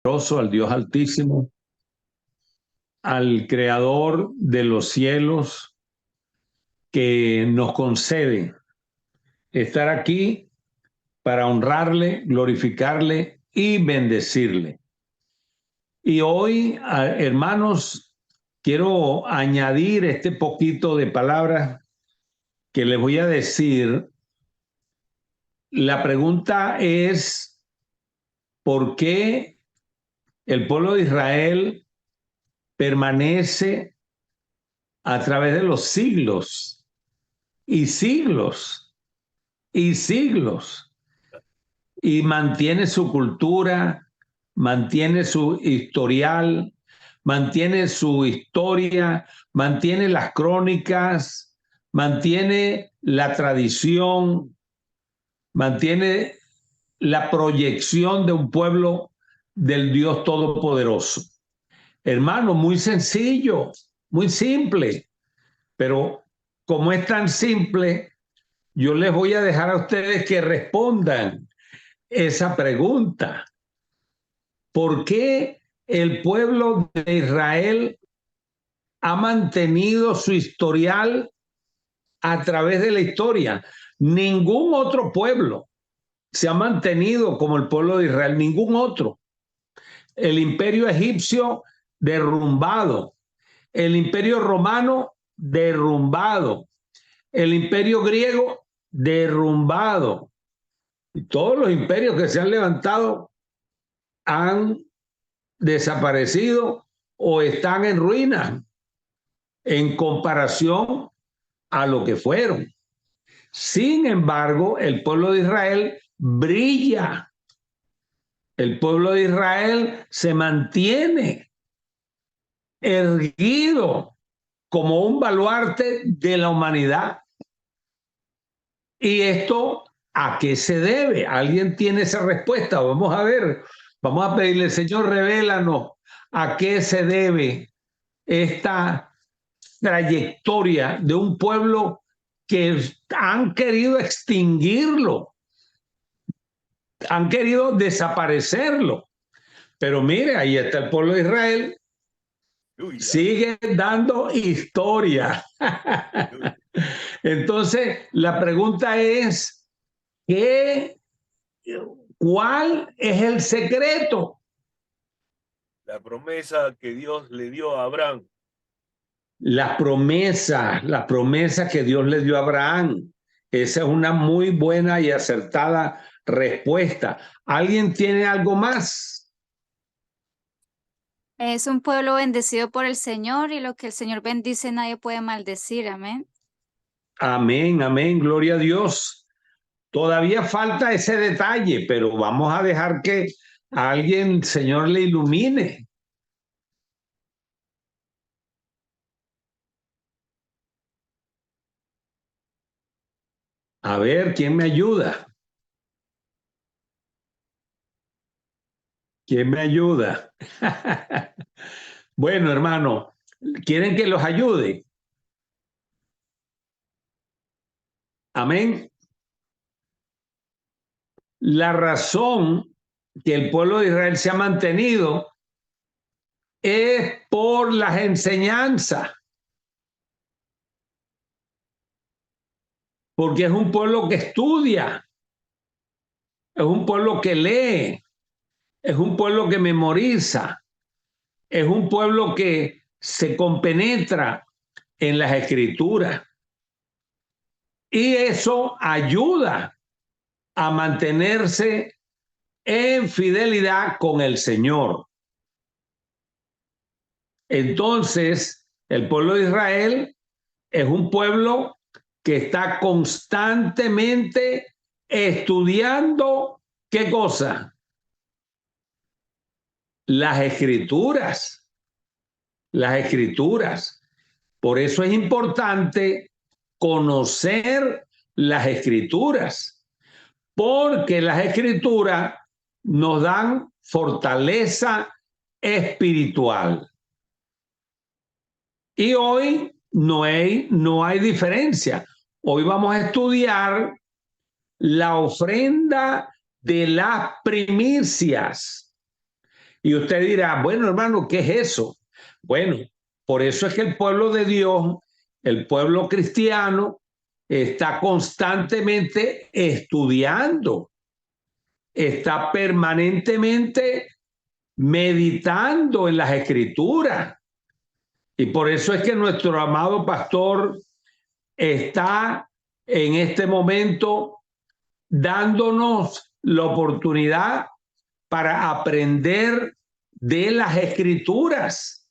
Al Dios Altísimo, al Creador de los cielos, que nos concede estar aquí para honrarle, glorificarle y bendecirle. Y hoy, hermanos, quiero añadir este poquito de palabras que les voy a decir. La pregunta es, ¿por qué el pueblo de Israel permanece a través de los siglos y siglos y siglos y mantiene su cultura, mantiene su historial, mantiene su historia, mantiene las crónicas, mantiene la tradición, mantiene la proyección de un pueblo del Dios Todopoderoso? Hermano, muy sencillo, muy simple, pero como es tan simple, yo les voy a dejar a ustedes que respondan esa pregunta. ¿Por qué el pueblo de Israel ha mantenido su historial a través de la historia? Ningún otro pueblo se ha mantenido como el pueblo de Israel, ningún otro. El imperio egipcio derrumbado, el imperio romano derrumbado, el imperio griego derrumbado. Y todos los imperios que se han levantado han desaparecido o están en ruinas en comparación a lo que fueron. Sin embargo, el pueblo de Israel brilla. El pueblo de Israel se mantiene erguido como un baluarte de la humanidad. ¿Y esto a qué se debe? ¿Alguien tiene esa respuesta? Vamos a ver, vamos a pedirle, Señor, revélanos a qué se debe esta trayectoria de un pueblo que han querido extinguirlo, han querido desaparecerlo. Pero mire, ahí está el pueblo de Israel, sigue dando historia. Entonces, la pregunta es, ¿cuál es el secreto? La promesa que Dios le dio a Abraham. La promesa que Dios le dio a Abraham. Esa es una muy buena y acertada respuesta. ¿Alguien tiene algo más? Es un pueblo bendecido por el Señor y lo que el Señor bendice nadie puede maldecir. Amén. Amén, amén, gloria a Dios. Todavía falta ese detalle, pero vamos a dejar que a alguien, Señor, le ilumine. A ver, ¿quién me ayuda? ¿Quién me ayuda? Bueno, hermano, ¿quieren que los ayude? Amén. La razón que el pueblo de Israel se ha mantenido es por las enseñanzas, porque es un pueblo que estudia, es un pueblo que lee, es un pueblo que memoriza, es un pueblo que se compenetra en las escrituras. Y eso ayuda a mantenerse en fidelidad con el Señor. Entonces, el pueblo de Israel es un pueblo que está constantemente estudiando, ¿qué cosa? Las escrituras, las escrituras. Por eso es importante conocer las escrituras, porque las escrituras nos dan fortaleza espiritual. Y hoy no hay diferencia. Hoy vamos a estudiar la ofrenda de las primicias. Y usted dirá, bueno, hermano, ¿qué es eso? Bueno, por eso es que el pueblo de Dios, el pueblo cristiano, está constantemente estudiando, está permanentemente meditando en las escrituras. Y por eso es que nuestro amado pastor está en este momento dándonos la oportunidad para aprender de las escrituras.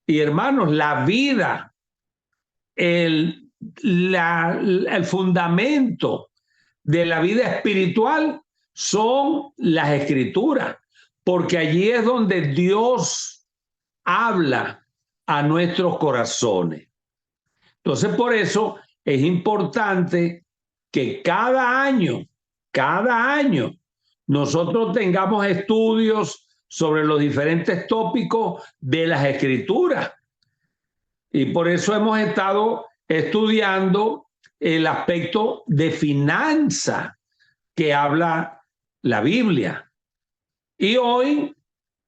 Y hermanos, la vida, el fundamento de la vida espiritual son las escrituras, porque allí es donde Dios habla a nuestros corazones. Entonces, por eso es importante que cada año, nosotros tengamos estudios sobre los diferentes tópicos de las escrituras. Y por eso hemos estado estudiando el aspecto de finanza que habla la Biblia. Y hoy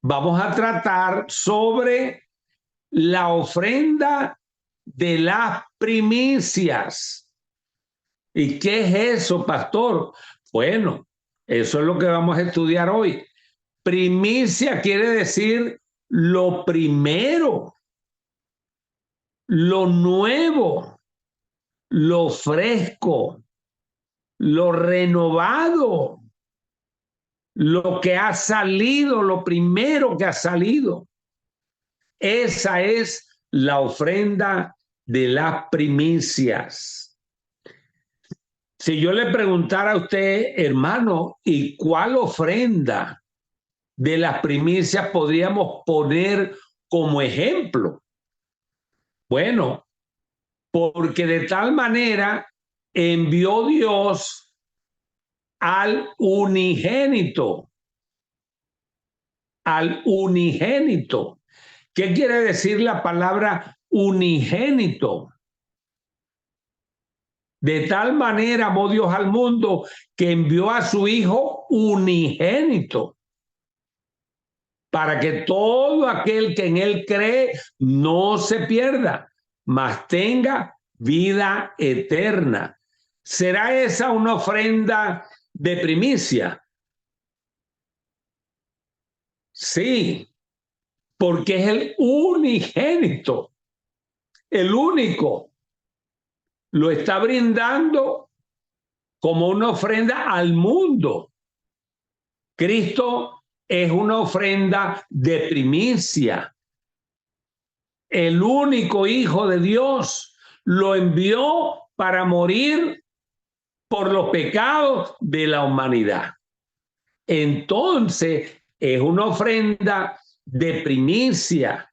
vamos a tratar sobre la ofrenda de las primicias. ¿Y qué es eso, pastor? Bueno, eso es lo que vamos a estudiar hoy. Primicia quiere decir lo primero, lo nuevo, lo fresco, lo renovado, lo que ha salido, lo primero que ha salido. Esa es la ofrenda de las primicias. Si yo le preguntara a usted, hermano, ¿y cuál ofrenda de las primicias podríamos poner como ejemplo? Bueno, porque de tal manera envió Dios al unigénito. Al unigénito. ¿Qué quiere decir la palabra unigénito? De tal manera amó Dios al mundo que envió a su Hijo unigénito, para que todo aquel que en él cree no se pierda, mas tenga vida eterna. ¿Será esa una ofrenda de primicia? Sí, porque es el unigénito, el único. Lo está brindando como una ofrenda al mundo. Cristo es una ofrenda de primicia. El único Hijo de Dios lo envió para morir por los pecados de la humanidad. Entonces, es una ofrenda de primicia,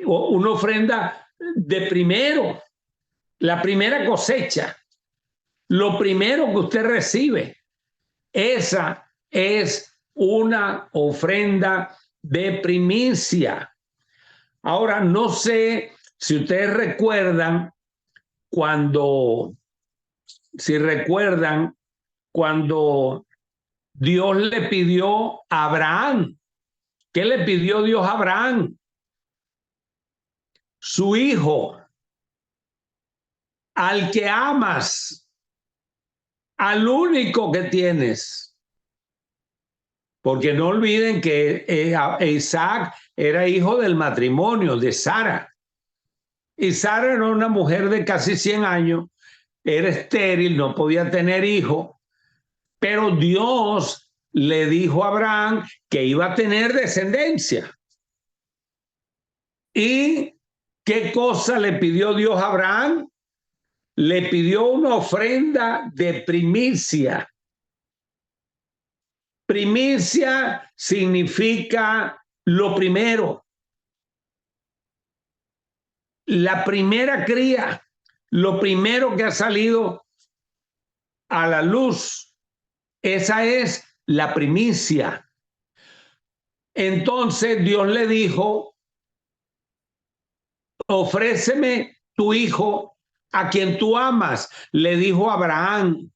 una ofrenda de primero, la primera cosecha, lo primero que usted recibe. Esa es una ofrenda de primicia. Ahora, no sé si ustedes recuerdan cuando Dios le pidió a Abraham. ¿Qué le pidió Dios a Abraham? Su hijo, al que amas, al único que tienes. Porque no olviden que Isaac era hijo del matrimonio de Sara. Y Sara era una mujer de casi 100 años, era estéril, no podía tener hijo, pero Dios le dijo a Abraham que iba a tener descendencia. ¿Y qué cosa le pidió Dios a Abraham? Le pidió una ofrenda de primicia. Primicia significa lo primero. La primera cría, lo primero que ha salido a la luz, esa es la primicia. Entonces Dios le dijo, ofréceme tu hijo a quien tú amas. Le dijo a Abraham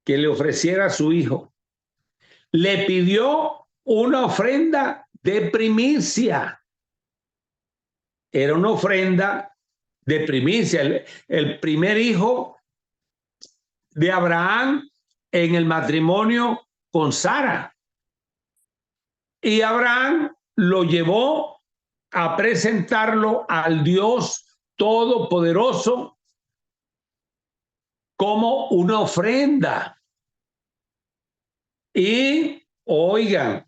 que le ofreciera a su hijo. Le pidió una ofrenda de primicia. Era una ofrenda de primicia. El primer hijo de Abraham en el matrimonio con Sara. Y Abraham lo llevó a presentarlo al Dios Todopoderoso como una ofrenda. Y oigan,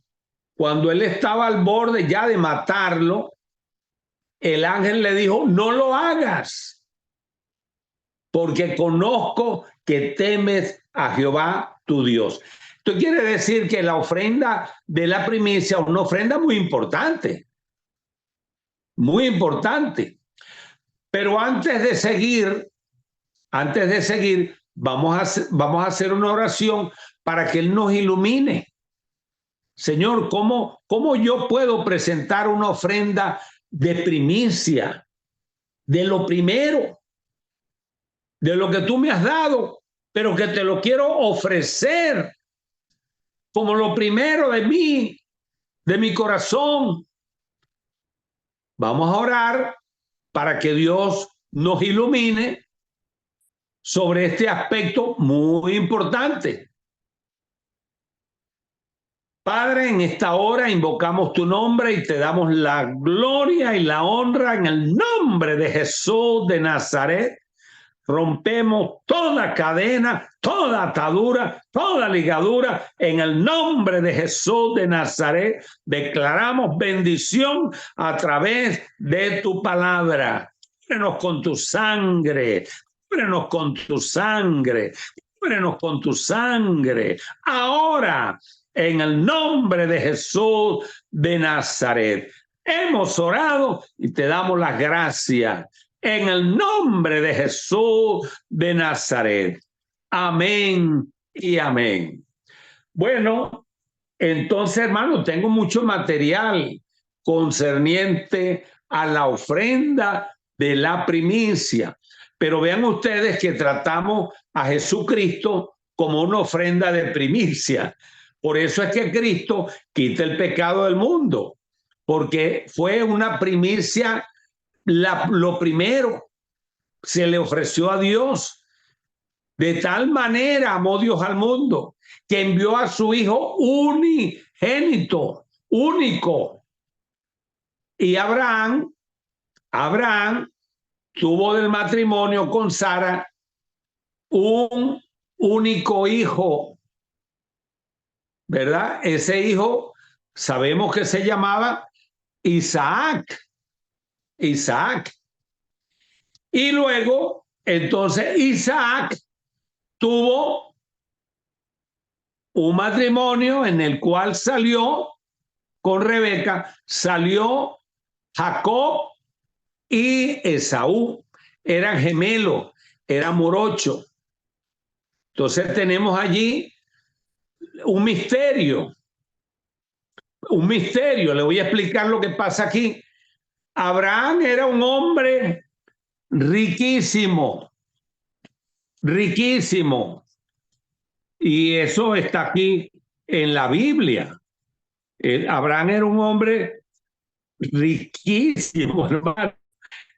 cuando él estaba al borde ya de matarlo, el ángel le dijo, no lo hagas, porque conozco que temes a Jehová tu Dios. Esto quiere decir que la ofrenda de la primicia es una ofrenda muy importante. Muy importante. Pero antes de seguir, vamos a hacer una oración para que Él nos ilumine. Señor, ¿cómo yo puedo presentar una ofrenda de primicia, de lo primero, de lo que tú me has dado, pero que te lo quiero ofrecer como lo primero de mí, de mi corazón? Vamos a orar para que Dios nos ilumine sobre este aspecto muy importante. Padre, en esta hora invocamos tu nombre y te damos la gloria y la honra en el nombre de Jesús de Nazaret. Rompemos toda cadena, toda atadura, toda ligadura en el nombre de Jesús de Nazaret. Declaramos bendición a través de tu palabra. Cúbrenos con tu sangre, cúbrenos con tu sangre, cúbrenos con tu sangre. Ahora, en el nombre de Jesús de Nazaret. Hemos orado y te damos las gracias. En el nombre de Jesús de Nazaret. Amén y amén. Bueno, entonces, hermano, tengo mucho material concerniente a la ofrenda de la primicia. Pero vean ustedes que tratamos a Jesucristo como una ofrenda de primicia. Por eso es que Cristo quita el pecado del mundo, porque fue una primicia. Lo primero se le ofreció a Dios. De tal manera amó Dios al mundo que envió a su Hijo unigénito, único. Y Abraham tuvo del matrimonio con Sara un único hijo, ¿verdad? Ese hijo sabemos que se llamaba Isaac. Y luego, entonces, Isaac tuvo un matrimonio en el cual salió con Rebeca, salió Jacob y Esaú. Eran gemelos, eran morochos. Entonces tenemos allí un misterio. Le voy a explicar lo que pasa aquí. Abraham era un hombre riquísimo. Y eso está aquí en la Biblia. Abraham era un hombre riquísimo, hermano.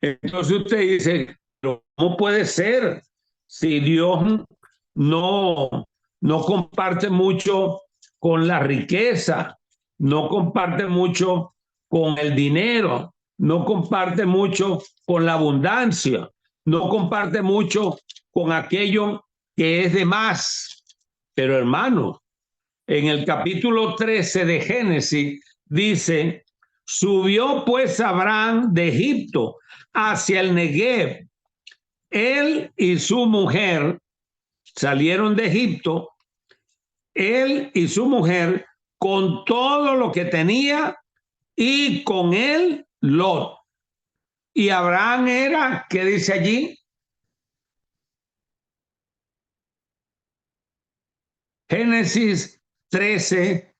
Entonces usted dice, ¿cómo puede ser si Dios no comparte mucho con la riqueza, no comparte mucho con el dinero, no comparte mucho con la abundancia, no comparte mucho con aquello que es de más? Pero hermano, en el capítulo 13 de Génesis dice, subió pues Abraham de Egipto hacia el Negev. Él y su mujer salieron de Egipto, él y su mujer con todo lo que tenía y con él Lot. Y Abraham era, ¿qué dice allí? Génesis 13,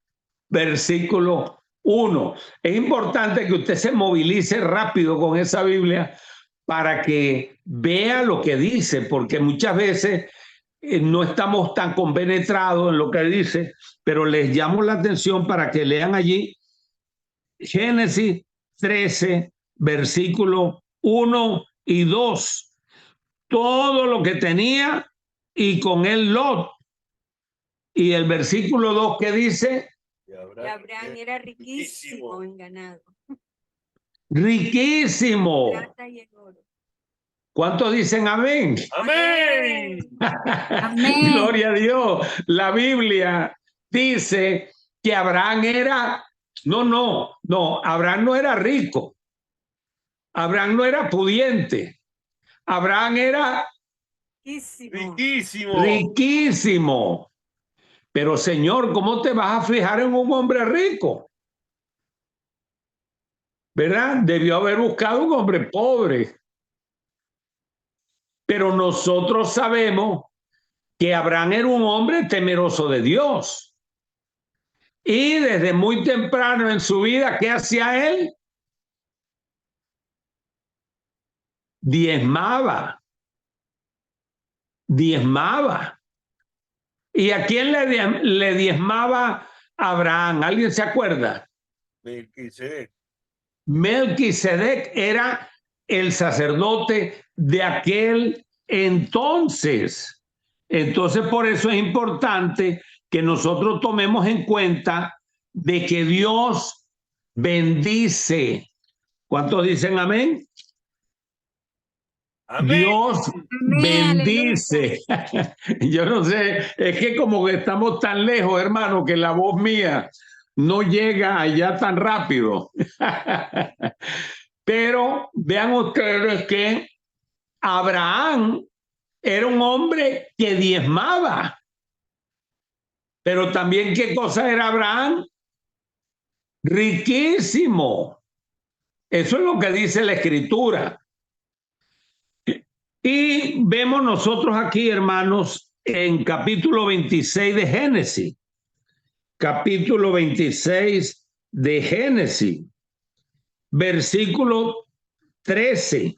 versículo 1. Es importante que usted se movilice rápido con esa Biblia para que vea lo que dice, porque muchas veces no estamos tan compenetrados en lo que dice, pero les llamo la atención para que lean allí Génesis 13, versículo 1 y 2. Todo lo que tenía y con él Lot. Y el versículo 2 que dice, Y Abraham era riquísimo en ganado, riquísimo. plata y en oro. ¿Cuántos dicen amén? Amén. Amén. Gloria a Dios. La Biblia dice que Abraham era, no, Abraham no era rico. Abraham no era pudiente. Abraham era Riquísimo. Riquísimo. riquísimo. Pero Señor, ¿cómo te vas a fijar en un hombre rico? ¿Verdad? Debió haber buscado un hombre pobre. Pero nosotros sabemos que Abraham era un hombre temeroso de Dios. Y desde muy temprano en su vida, ¿qué hacía él? Diezmaba. ¿Y a quién le diezmaba Abraham? ¿Alguien se acuerda? Melquisedec. Melquisedec era el sacerdote de aquel entonces. Entonces, por eso es importante que nosotros tomemos en cuenta de que Dios bendice. ¿Cuántos dicen amén? Amén. Dios Amén, bendice. Yo no sé, es que como que estamos tan lejos, hermano, que la voz mía no llega allá tan rápido. Pero vean ustedes que Abraham era un hombre que diezmaba. Pero también, ¿qué cosa era Abraham? Riquísimo. Eso es lo que dice la Escritura. Y vemos nosotros aquí, hermanos, en capítulo 26 de Génesis. Capítulo 26 de Génesis. Versículo 13.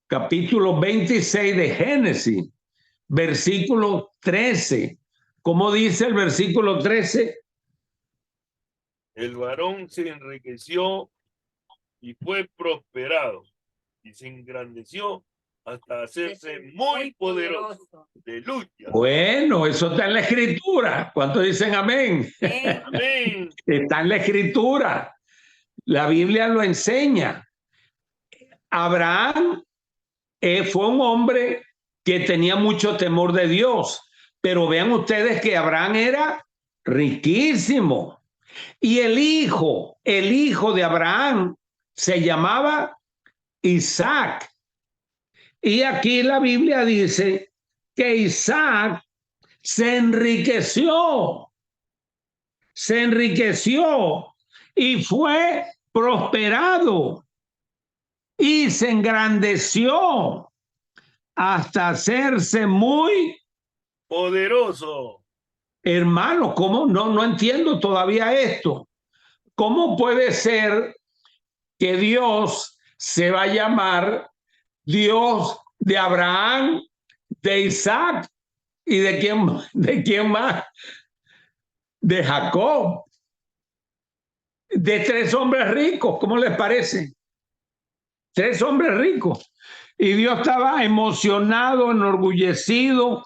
Capítulo 26 de Génesis. Versículo 13. ¿Cómo dice el versículo 13? El varón se enriqueció y fue prosperado y se engrandeció hasta hacerse muy poderoso. Aleluya. Bueno, eso está en la Escritura. ¿Cuántos dicen amén? Amén. Está en la Escritura. La Biblia lo enseña. Abraham fue un hombre que tenía mucho temor de Dios, pero vean ustedes que Abraham era riquísimo. Y el hijo de Abraham se llamaba Isaac. Y aquí la Biblia dice que Isaac se enriqueció y fue prosperado y se engrandeció hasta hacerse muy Poderoso. hermano. ¿Cómo? No entiendo todavía esto. ¿Cómo puede ser que Dios se va a llamar Dios de Abraham, de Isaac y de quién más? De Jacob. De 3 hombres ricos, ¿cómo les parece? 3 hombres ricos. Y Dios estaba emocionado, enorgullecido,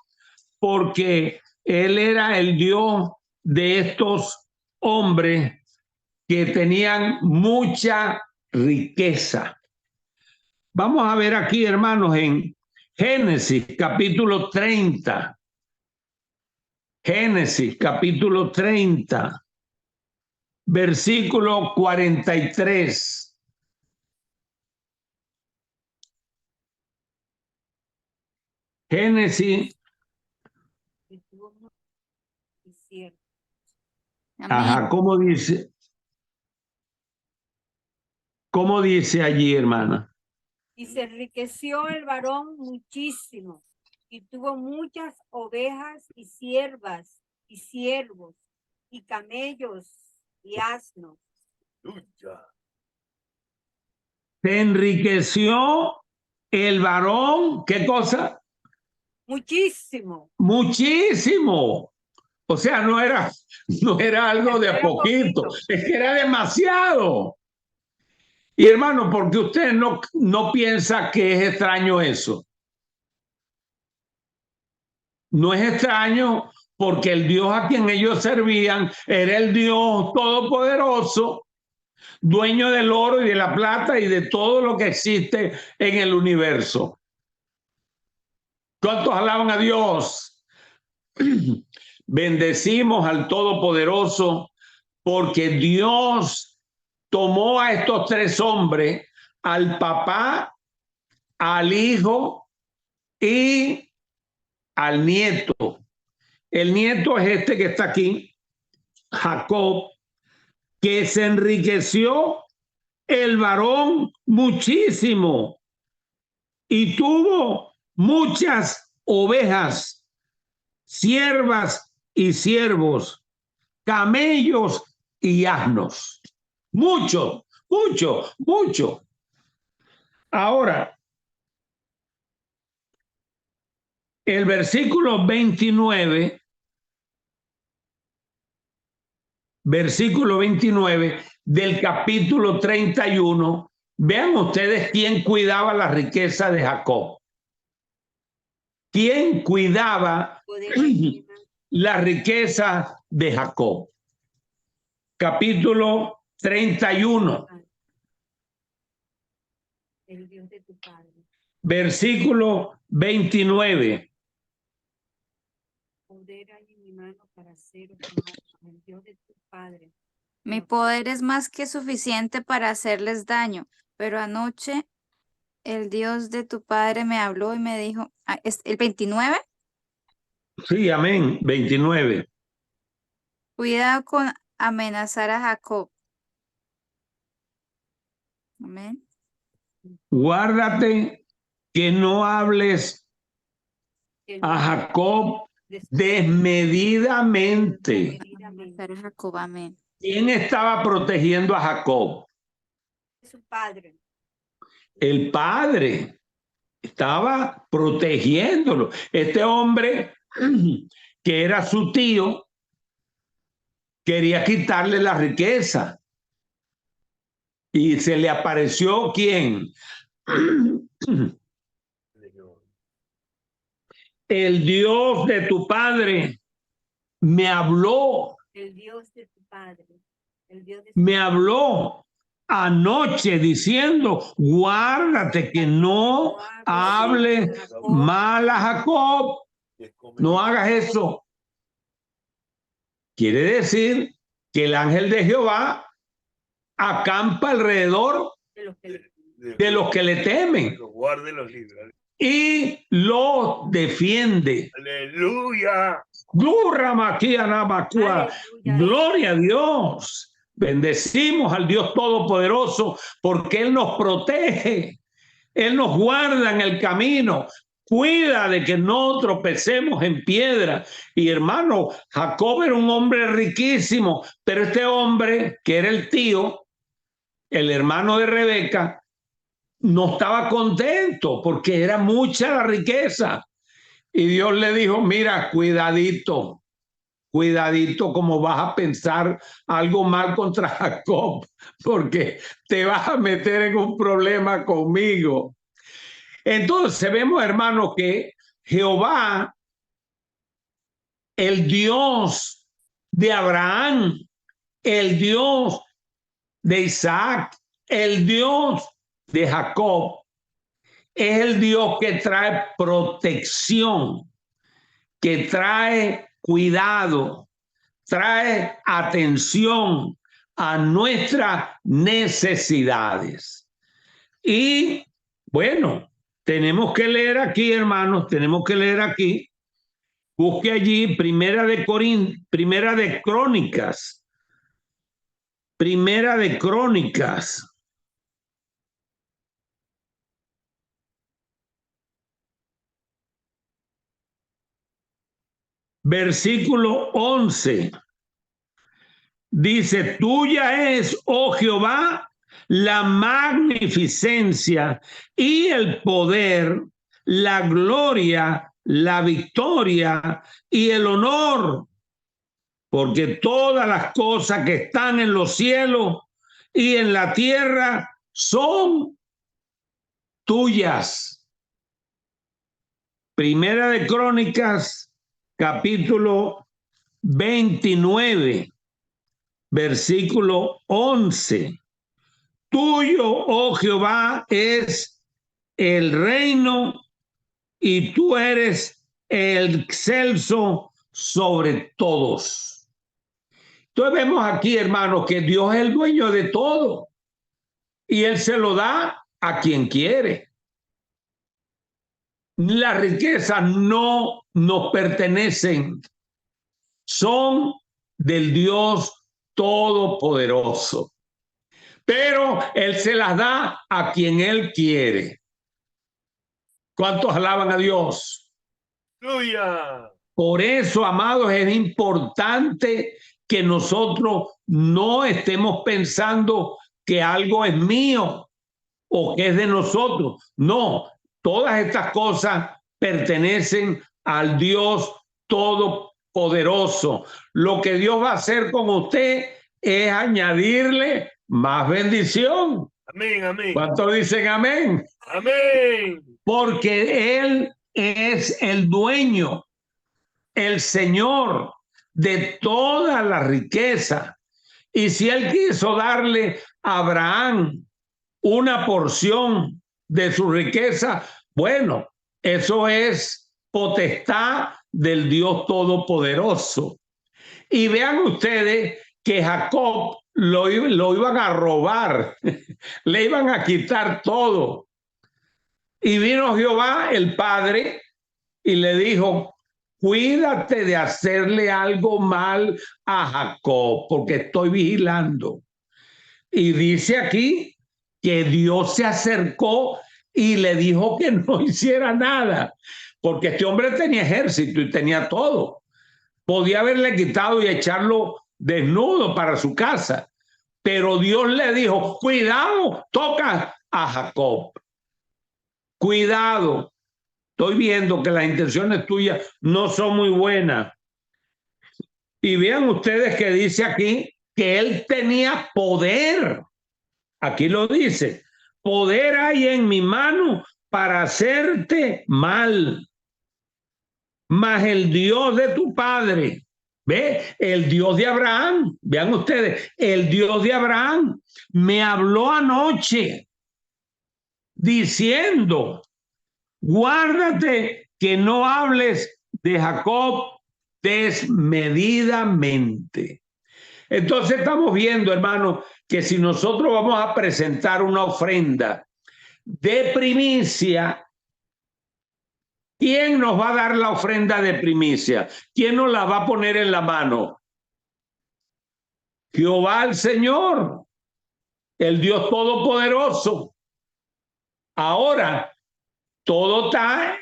porque Él era el Dios de estos hombres que tenían mucha riqueza. Vamos a ver aquí, hermanos, en Génesis capítulo 30. Génesis capítulo 30, versículo 43. Génesis. Ajá, ¿cómo dice? ¿Cómo dice allí, hermana? Y se enriqueció el varón muchísimo y tuvo muchas ovejas y siervas y siervos y camellos y asnos. Aleluya. Se enriqueció el varón, ¿qué cosa? muchísimo. Muchísimo. O sea, no era algo de a Era poquito, poquito. es que era demasiado. Y hermano, ¿por qué usted no piensa que es extraño eso? No es extraño porque el Dios a quien ellos servían era el Dios todopoderoso, dueño del oro y de la plata y de todo lo que existe en el universo. ¿Cuántos alaban a Dios? Bendecimos al Todopoderoso porque Dios tomó a estos tres hombres, al papá, al hijo y al nieto. El nieto es este que está aquí, Jacob, que se enriqueció el varón muchísimo y tuvo muchas ovejas, siervas y siervos, camellos y asnos. Mucho, mucho, mucho. Ahora, el versículo 29, del capítulo 31, vean ustedes quién cuidaba la riqueza de Jacob. ¿Quién cuidaba la riqueza de Jacob? Capítulo 31, El Dios de tu padre. versículo 29. Poder hay en mi mano para haceros mal, el Dios de tu padre. Mi poder es más que suficiente para hacerles daño, pero anoche el Dios de tu padre me habló y me dijo, ¿es el 29? Sí, amén, 29. Cuidado con amenazar a Jacob. Amén. Guárdate que no hables Que a no Jacob Amenazar desmedidamente. a Jacob, amén. ¿Quién estaba protegiendo a Jacob? su padre. El padre estaba protegiéndolo. Este hombre, que era su tío, quería quitarle la riqueza. Y se le apareció ¿quién? El Dios de tu padre me habló. El Dios de tu padre. El Dios de Me habló anoche diciendo, guárdate que no hable mal a Jacob. No hagas eso. Quiere decir que el ángel de Jehová acampa alrededor de los que le temen Los guarde, los libra. y los defiende. Aleluya. Gloria a Dios. Bendecimos al Dios Todopoderoso porque Él nos protege. Él nos guarda en el camino. Cuida de que no tropecemos en piedra. Y hermano, Jacob era un hombre riquísimo, pero este hombre, que era el tío, el hermano de Rebeca, no estaba contento porque era mucha la riqueza. Y Dios le dijo, mira, cuidadito, cuidadito como vas a pensar algo mal contra Jacob, porque te vas a meter en un problema conmigo. Entonces vemos, hermano, que Jehová, el Dios de Abraham, el Dios de Isaac, el Dios de Jacob, es el Dios que trae protección, que trae cuidado, trae atención a nuestras necesidades. Y bueno, tenemos que leer aquí, hermanos, tenemos que leer aquí. Busque allí Primera de Crónicas. Primera de Crónicas. Versículo 11. Dice, tuya es, oh Jehová, la magnificencia y el poder, la gloria la victoria y el honor, porque todas las cosas que están en los cielos y en la tierra son tuyas. Primera de Crónicas, capítulo 29, versículo 11. Tuyo, oh Jehová, es el reino y tú eres el excelso sobre todos. Entonces vemos aquí, hermanos, que Dios es el dueño de todo y Él se lo da a quien quiere. Las riquezas no nos pertenecen, son del Dios Todopoderoso, pero Él se las da a quien Él quiere. ¿Cuántos alaban a Dios? ¡Aleluya! Por eso, amados, es importante que nosotros no estemos pensando que algo es mío o que es de nosotros. No, todas estas cosas pertenecen al Dios Todopoderoso. Lo que Dios va a hacer con usted es añadirle más bendición. Amén, amén. ¿Cuántos dicen amén? Amén. Porque Él es el dueño, el Señor de toda la riqueza. Y si Él quiso darle a Abraham una porción de su riqueza, bueno, eso es potestad del Dios Todopoderoso. Y vean ustedes que Jacob lo iban a robar, le iban a quitar todo. Y vino Jehová, el Padre, y le dijo: cuídate de hacerle algo mal a Jacob, porque estoy vigilando. Y dice aquí que Dios se acercó y le dijo que no hiciera nada, porque este hombre tenía ejército y tenía todo. Podía haberle quitado y echarlo desnudo para su casa, pero Dios le dijo: cuidado, toca a Jacob. Cuidado. Estoy viendo que las intenciones tuyas no son muy buenas. Y vean ustedes que dice aquí que él tenía poder. Aquí lo dice: poder hay en mi mano para hacerte mal. Mas el Dios de tu padre, ve, el Dios de Abraham, vean ustedes, el Dios de Abraham me habló anoche diciendo: guárdate que no hables de Jacob desmedidamente. Entonces estamos viendo, hermano, que si nosotros vamos a presentar una ofrenda de primicia, ¿quién nos va a dar la ofrenda de primicia? ¿Quién nos la va a poner en la mano? Jehová el Señor, el Dios Todopoderoso. Ahora, todo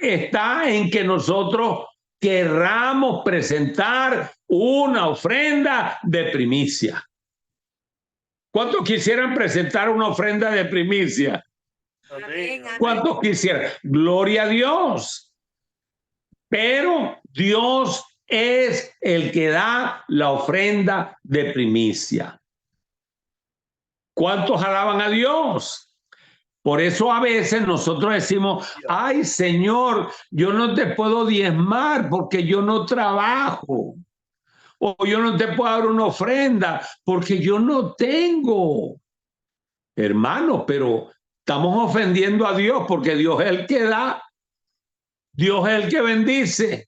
está en que nosotros querramos presentar una ofrenda de primicia. ¿Cuántos quisieran presentar una ofrenda de primicia? Amén. ¿Cuántos quisieran? Gloria a Dios. Pero Dios es el que da la ofrenda de primicia. ¿Cuántos alaban a Dios? Por eso a veces nosotros decimos: ay, Señor, yo no te puedo diezmar porque yo no trabajo. O yo no te puedo dar una ofrenda porque yo no tengo. Hermano, pero estamos ofendiendo a Dios, porque Dios es el que da. Dios es el que bendice.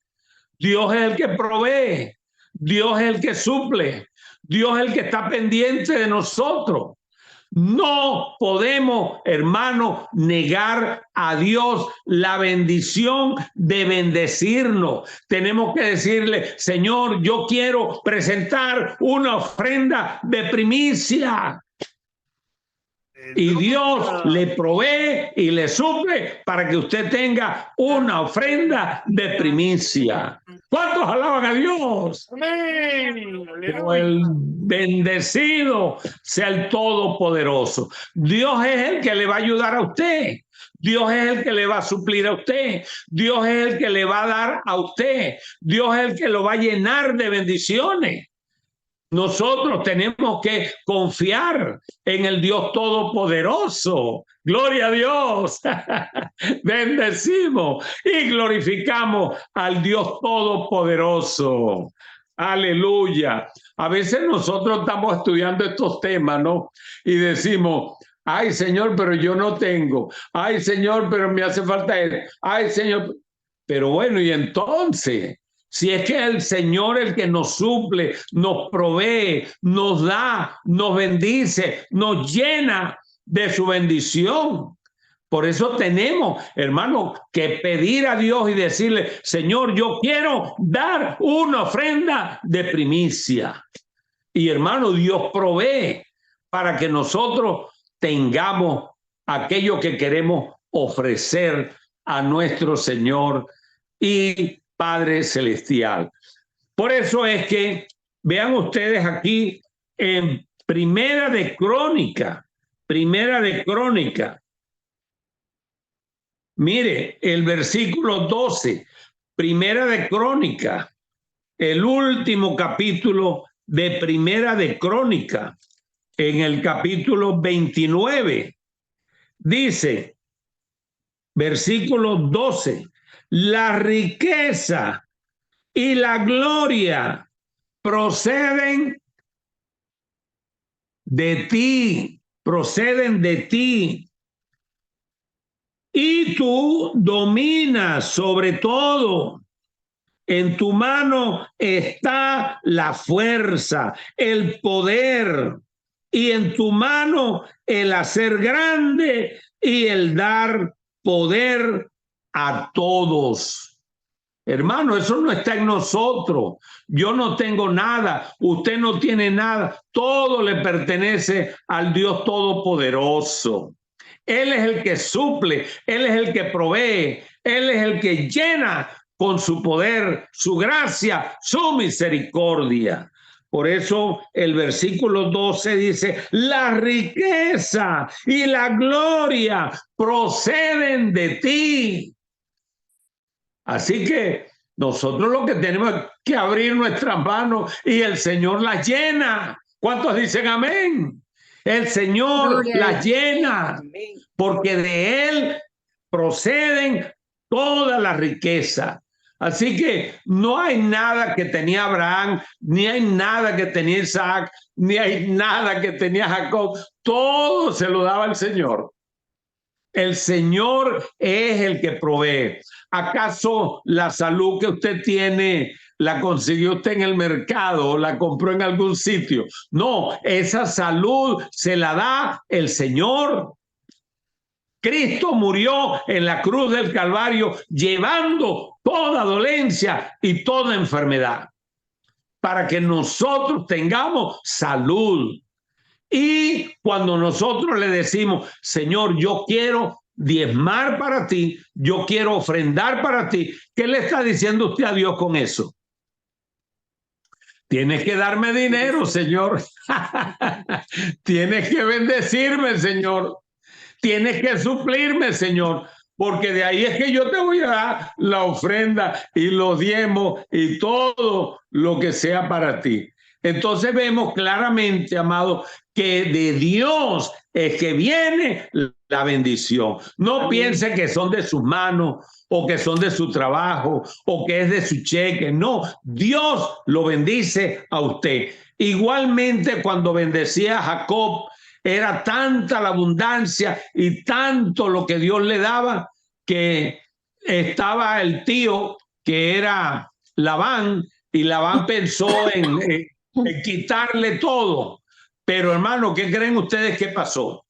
Dios es el que provee. Dios es el que suple. Dios es el que está pendiente de nosotros. No podemos, hermano, negar a Dios la bendición de bendecirnos. Tenemos que decirle: Señor, yo quiero presentar una ofrenda de primicia. Y Dios le provee y le suple para que usted tenga una ofrenda de primicia. ¿Cuántos alaban a Dios? Amén. Pero Aleluya. el bendecido sea el Todopoderoso. Dios es el que le va a ayudar a usted. Dios es el que le va a suplir a usted. Dios es el que le va a dar a usted. Dios es el que lo va a llenar de bendiciones. Nosotros tenemos que confiar en el Dios Todopoderoso. Gloria a Dios. Bendecimos y glorificamos al Dios Todopoderoso. Aleluya. A veces nosotros estamos estudiando estos temas, ¿no? Y decimos, ay, Señor, pero yo no tengo. Ay, Señor, pero me hace falta él. Ay, Señor. Pero bueno, y entonces, si es que el Señor el que nos suple, nos provee, nos da, nos bendice, nos llena de su bendición. Por eso tenemos, hermano, que pedir a Dios y decirle, Señor, yo quiero dar una ofrenda de primicia. Y hermano, Dios provee para que nosotros tengamos aquello que queremos ofrecer a nuestro Señor y Padre Celestial. Por eso es que vean ustedes aquí en Primera de Crónica, mire el versículo 12, Primera de Crónica, el último capítulo de Primera de Crónica, en el capítulo 29, dice, versículo 12, la riqueza y la gloria proceden de ti, y tú dominas sobre todo. En tu mano está la fuerza, el poder, y en tu mano el hacer grande y el dar poder a todos. Hermano, eso no está en nosotros. Yo no tengo nada, usted no tiene nada. Todo le pertenece al Dios Todopoderoso. Él es el que suple, Él es el que provee, Él es el que llena con su poder, su gracia, su misericordia. Por eso el versículo 12 dice, la riqueza y la gloria proceden de ti. Así que nosotros lo que tenemos es que abrir nuestras manos y el Señor las llena. ¿Cuántos dicen amén? El Señor las llena, porque de Él proceden toda la riqueza. Así que no hay nada que tenía Abraham, ni hay nada que tenía Isaac, ni hay nada que tenía Jacob. Todo se lo daba el Señor. El Señor es el que provee. ¿Acaso la salud que usted tiene la consiguió usted en el mercado o la compró en algún sitio? No, esa salud se la da el Señor. Cristo murió en la cruz del Calvario llevando toda dolencia y toda enfermedad para que nosotros tengamos salud. Y cuando nosotros le decimos, Señor, yo quiero diezmar para ti, yo quiero ofrendar para ti, ¿qué le está diciendo usted a Dios con eso? Tienes que darme dinero, Señor. Tienes que bendecirme, Señor. Tienes que suplirme, Señor. Porque de ahí es que yo te voy a dar la ofrenda y los diezmos y todo lo que sea para ti. Entonces vemos claramente, amado, que de Dios es que viene la bendición. No piense que son de sus manos o que son de su trabajo o que es de su cheque. No, Dios lo bendice a usted. Igualmente cuando bendecía a Jacob, era tanta la abundancia y tanto lo que Dios le daba que estaba el tío que era Labán y Labán pensó en quitarle todo. Pero hermano, ¿qué creen ustedes que pasó?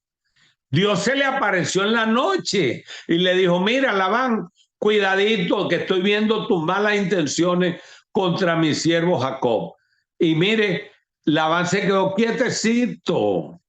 Dios se le apareció en la noche y le dijo, mira, Labán, cuidadito que estoy viendo tus malas intenciones contra mi siervo Jacob. Y mire, Labán se quedó quietecito.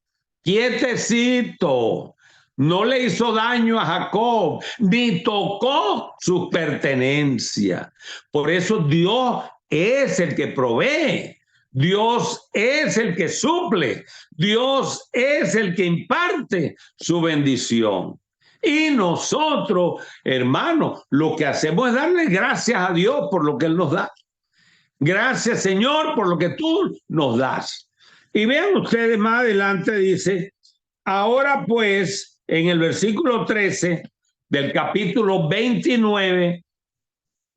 No le hizo daño a Jacob, ni tocó sus pertenencias. Por eso Dios es el que provee. Dios es el que suple. Dios es el que imparte su bendición. Y nosotros, hermanos, lo que hacemos es darle gracias a Dios por lo que Él nos da. Gracias, Señor, por lo que tú nos das. Y vean ustedes más adelante, dice, ahora pues, en el versículo 13 del capítulo 29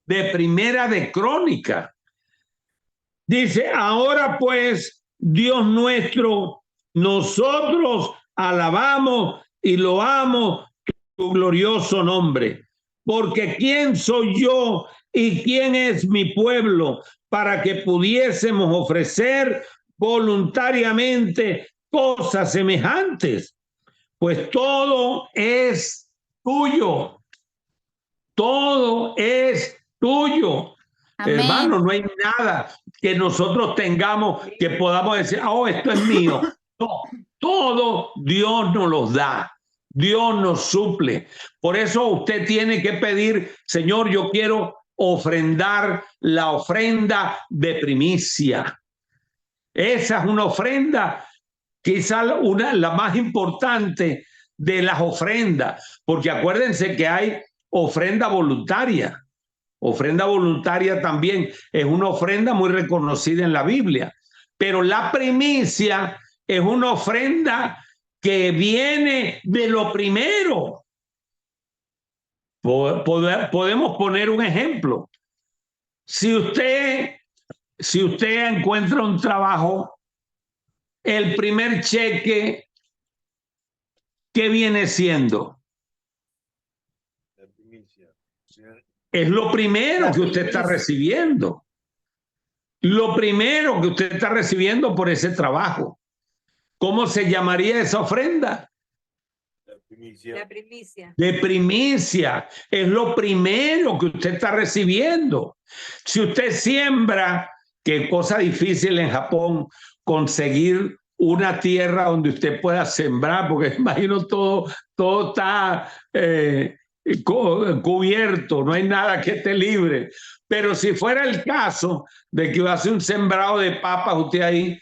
de Primera de Crónica, dice, ahora pues, Dios nuestro, nosotros alabamos y loamos tu glorioso nombre, porque ¿quién soy yo y quién es mi pueblo para que pudiésemos ofrecer voluntariamente cosas semejantes? Pues todo es tuyo, todo es tuyo. Amén. Hermano, no hay nada que nosotros tengamos que podamos decir, oh, esto es mío. No, todo Dios nos los da. Dios nos suple. Por eso usted tiene que pedir, Señor, yo quiero ofrendar la ofrenda de primicia. Esa es una ofrenda, quizá la más importante de las ofrendas, porque acuérdense que hay ofrenda voluntaria. Ofrenda voluntaria también es una ofrenda muy reconocida en la Biblia, pero la primicia es una ofrenda que viene de lo primero. Podemos poner un ejemplo. Si usted encuentra un trabajo, el primer cheque, ¿qué viene siendo? La primicia. Es lo primero que usted está recibiendo. Lo primero que usted está recibiendo por ese trabajo. ¿Cómo se llamaría esa ofrenda? La primicia. La primicia. De primicia. Es lo primero que usted está recibiendo. Si usted siembra, qué cosa difícil en Japón conseguir una tierra donde usted pueda sembrar, porque imagino todo está cubierto, no hay nada que esté libre. Pero si fuera el caso de que hace un sembrado de papas usted ahí,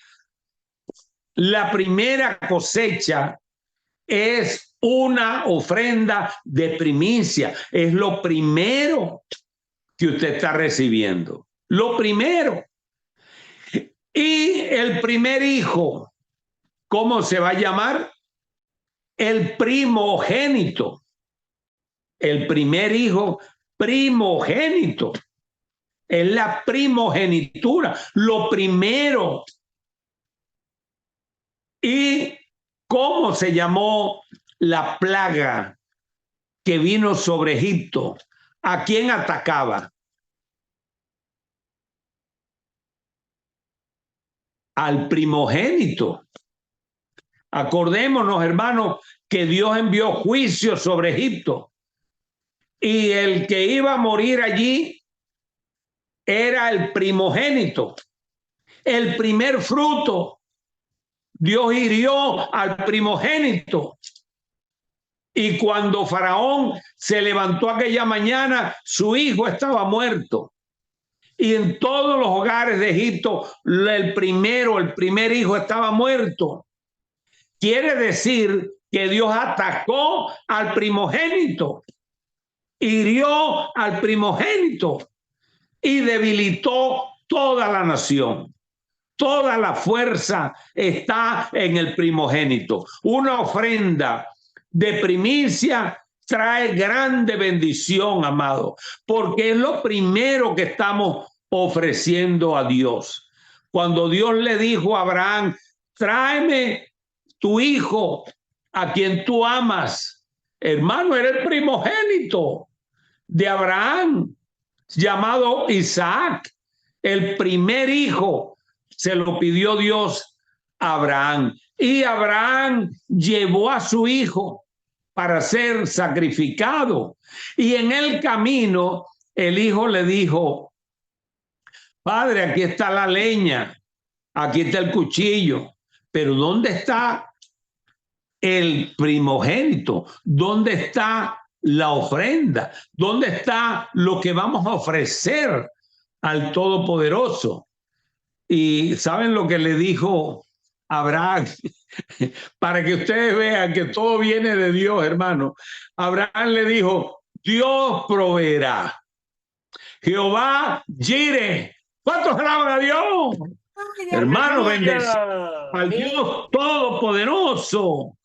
la primera cosecha es una ofrenda de primicia. Es lo primero que usted está recibiendo. Lo primero. Y el primer hijo, ¿cómo se va a llamar? El primogénito. El primer hijo, primogénito. Es la primogenitura, lo primero. ¿Y cómo se llamó la plaga que vino sobre Egipto? ¿A quién atacaba? Al primogénito. Acordémonos, hermanos, que Dios envió juicio sobre Egipto. Y el que iba a morir allí era el primogénito, el primer fruto. Dios hirió al primogénito. Y cuando Faraón se levantó aquella mañana, su hijo estaba muerto. Y en todos los hogares de Egipto, el primer hijo estaba muerto. Quiere decir que Dios atacó al primogénito, hirió al primogénito y debilitó toda la nación. Toda la fuerza está en el primogénito. Una ofrenda de primicia trae grande bendición, amado, porque es lo primero que estamos ofreciendo a Dios. Cuando Dios le dijo a Abraham, tráeme tu hijo a quien tú amas, hermano, era el primogénito de Abraham, llamado Isaac, el primer hijo. Se lo pidió Dios a Abraham. Y Abraham llevó a su hijo para ser sacrificado. Y en el camino, el hijo le dijo, padre, aquí está la leña, aquí está el cuchillo, pero ¿dónde está el primogénito. ¿Dónde está la ofrenda? ¿Dónde está lo que vamos a ofrecer al Todopoderoso? Y ¿saben lo que le dijo Abraham? Para que ustedes vean que todo viene de Dios, hermano. Abraham le dijo, Dios proveerá. Jehová Jireh. ¿Cuántos alaban a Dios? Hermano, bendecido al Dios Todopoderoso,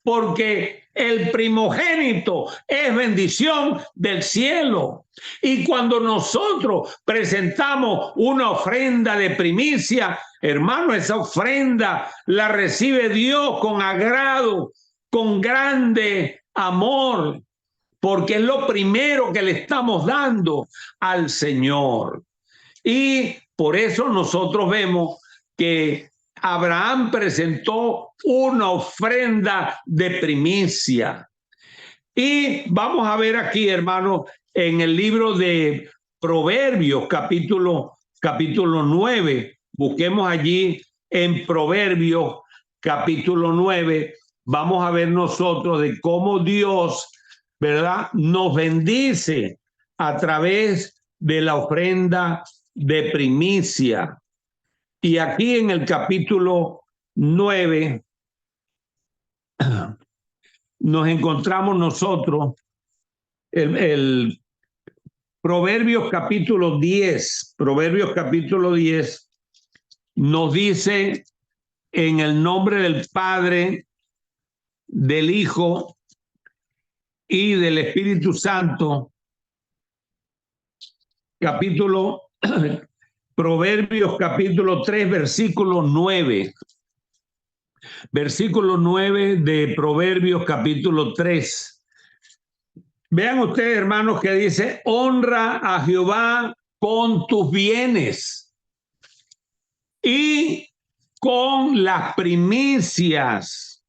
porque el primogénito es bendición del cielo. Y cuando nosotros presentamos una ofrenda de primicia, hermano, esa ofrenda la recibe Dios con agrado, con grande amor, porque es lo primero que le estamos dando al Señor. Y por eso nosotros vemos que Abraham presentó una ofrenda de primicia. Y vamos a ver aquí, hermano, en el libro de Proverbios, capítulo 9. Busquemos allí en Proverbios, capítulo 9. Vamos a ver nosotros de cómo Dios, ¿verdad?, nos bendice a través de la ofrenda de primicia. Y aquí en el capítulo 9 nos encontramos nosotros el Proverbios capítulo 10. Proverbios capítulo 10 nos dice en el nombre del Padre, del Hijo y del Espíritu Santo, Proverbios capítulo 3, versículo 9. Versículo 9 de Proverbios capítulo 3. Vean ustedes, hermanos, que dice, honra a Jehová con tus bienes y con las primicias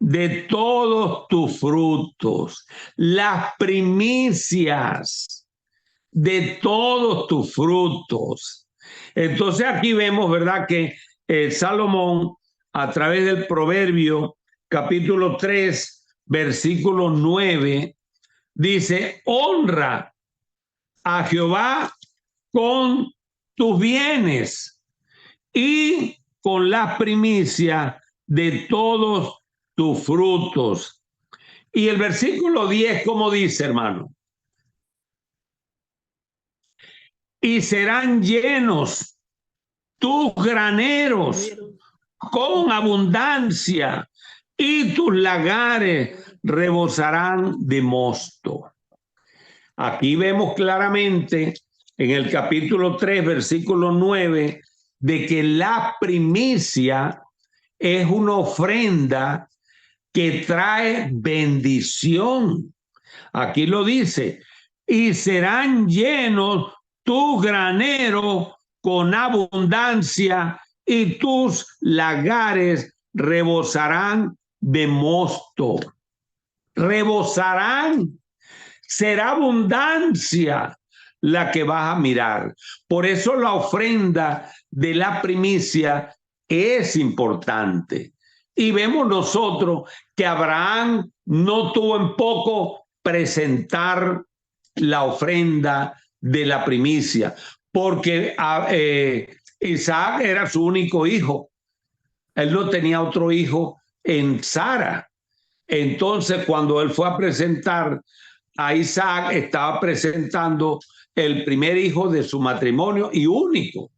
de todos tus frutos. Las primicias de todos tus frutos. Entonces aquí vemos, ¿verdad?, que Salomón, a través del Proverbio, capítulo 3, versículo 9, dice, honra a Jehová con tus bienes y con la primicia de todos tus frutos. Y el versículo 10, ¿cómo dice, hermano? Y serán llenos tus graneros con abundancia, y tus lagares rebosarán de mosto. Aquí vemos claramente en el capítulo 3, versículo 9, de que la primicia es una ofrenda que trae bendición. Aquí lo dice, y serán llenos tus graneros con abundancia, y tus lagares rebosarán de mosto. Rebosarán. Será abundancia la que vas a mirar. Por eso la ofrenda de la primicia es importante. Y vemos nosotros que Abraham no tuvo en poco presentar la ofrenda de la primicia, porque Isaac era su único hijo. Él no tenía otro hijo en Sara. Entonces, cuando él fue a presentar a Isaac, estaba presentando el primer hijo de su matrimonio y único,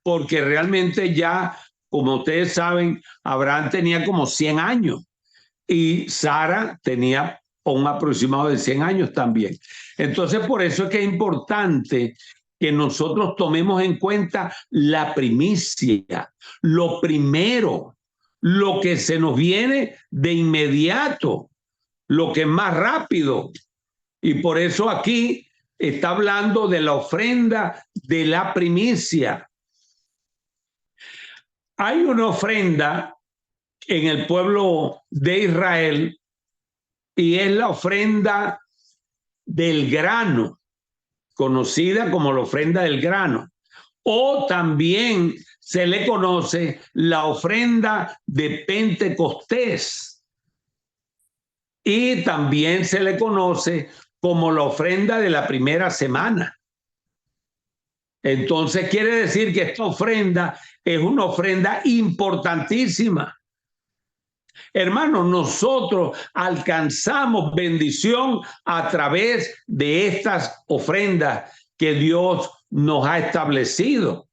porque realmente ya, como ustedes saben, Abraham tenía como 100 años y Sara tenía un aproximado de 100 años también. Entonces, por eso es que es importante que nosotros tomemos en cuenta la primicia, lo primero, lo que se nos viene de inmediato, lo que es más rápido. Y por eso aquí está hablando de la ofrenda de la primicia. Hay una ofrenda en el pueblo de Israel y es la ofrenda del grano, conocida como la ofrenda del grano, o también se le conoce la ofrenda de Pentecostés. y también se le conoce como la ofrenda de la primera semana. Entonces quiere decir que esta ofrenda es una ofrenda importantísima. Hermanos, nosotros alcanzamos bendición a través de estas ofrendas que Dios nos ha establecido.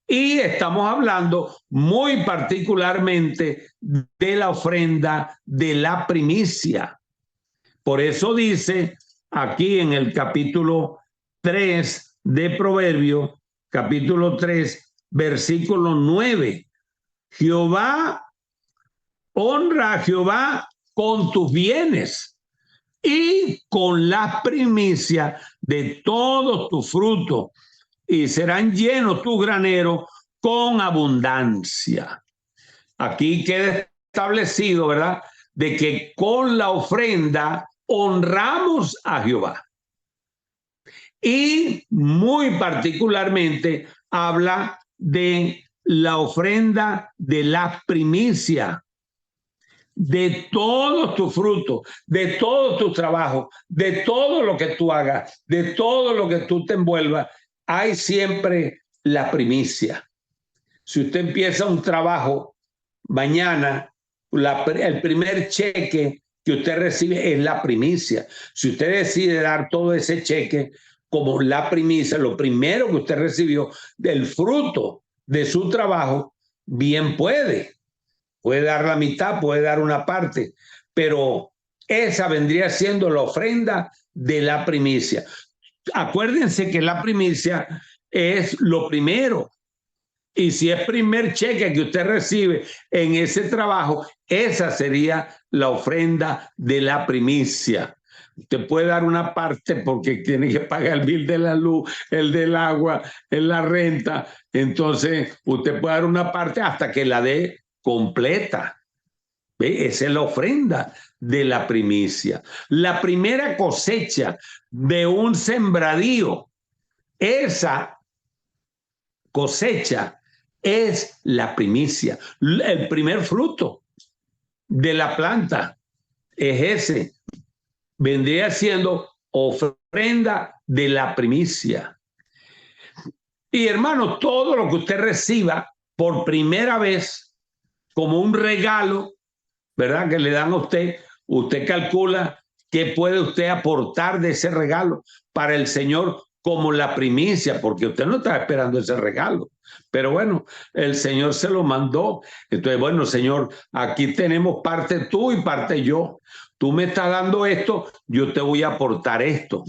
Y estamos hablando muy particularmente de la ofrenda de la primicia. Por eso dice aquí en el capítulo 3 de Proverbios, capítulo 3, versículo 9, honra a Jehová con tus bienes y con las primicias de todos tus frutos, y serán llenos tus graneros con abundancia. Aquí queda establecido, ¿verdad?, de que con la ofrenda honramos a Jehová. Y muy particularmente habla de la ofrenda de la primicia, de todos tus frutos, de todos tus trabajos, de todo lo que tú hagas, de todo lo que tú te envuelvas, hay siempre la primicia. Si usted empieza un trabajo mañana, el primer cheque que usted recibe es la primicia. Si usted decide dar todo ese cheque como la primicia, lo primero que usted recibió del fruto de su trabajo, bien puede dar la mitad, puede dar una parte, pero esa vendría siendo la ofrenda de la primicia. Acuérdense que la primicia es lo primero. Y si es primer cheque que usted recibe en ese trabajo, esa sería la ofrenda de la primicia. Usted puede dar una parte porque tiene que pagar el bill de la luz, el del agua, la renta. Entonces, usted puede dar una parte hasta que la dé completa. ¿Ve? Esa es la ofrenda de la primicia. La primera cosecha de un sembradío, esa cosecha es la primicia. El primer fruto de la planta es ese. Vendría siendo ofrenda de la primicia. Y hermano, todo lo que usted reciba por primera vez como un regalo, ¿verdad?, que le dan a usted, usted calcula qué puede usted aportar de ese regalo para el Señor como la primicia, porque usted no está esperando ese regalo. Pero bueno, el Señor se lo mandó. Entonces, bueno, Señor, aquí tenemos parte tú y parte yo. Tú me estás dando esto, yo te voy a aportar esto.